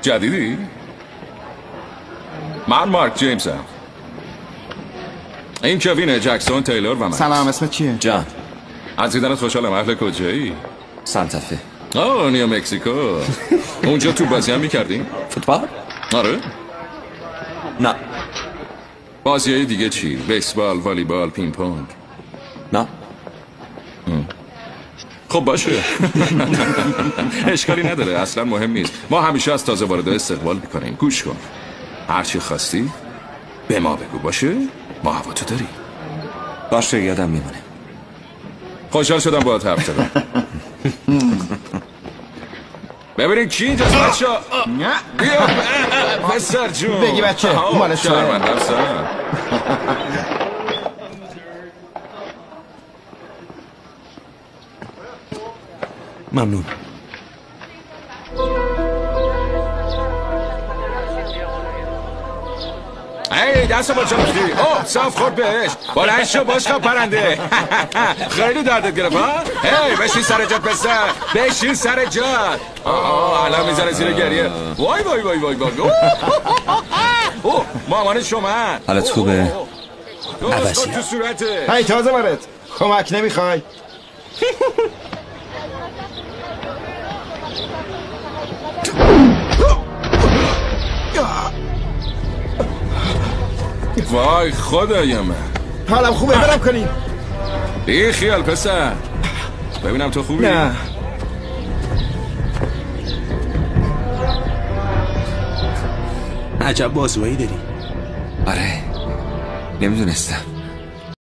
جدیدی؟ من مارک جیمزم. این کوین جکسون تیلور و من. سلام، اسمت چیه؟ جان. از دیدنت خوشحالم. اهل کجایی؟ سانتافه. نیو مکزیکو. اونجا تو بازی هم میکردیم؟ فوتبال؟ آره. نه. بازیای دیگه چی؟ بیسبال، والیبال، پینگ پونگ؟ نه. خب باشه. اشکالی نداره، اصلا مهم نیست. ما همیشه از تازه وارد استقبال میکنیم. گوش کن، هرچی خواستی به ما بگو، باشه؟ ما هوا تو داری. باشه، یادم میمونه. خوشحال شدم باهات حرف زدم. ببینید کی اینجاست بچه ها. بیا پسر جون. بگی بچه اون مال شوه. شرمندم سر. ممنون. ای دستو با چمشتی. اوه صاف خورد بهش. بلند شو باشقا پرنده. خیلی دردت گرفت ها؟ هی بشین سر جات پسر، بشین سر جات. الان میزنه زیر گریه. وای وای وای وای وای. اوه مامان شما. حالت خوبه؟ عباسی تو صورته. هی تازه وارد، کمک نمیخوای؟ وای خدای من، حالم خوبه، برم کنیم. بی خیال پسر، ببینم تو خوبی؟ نه. عجب بازوهایی داری. آره، نمیدونستم.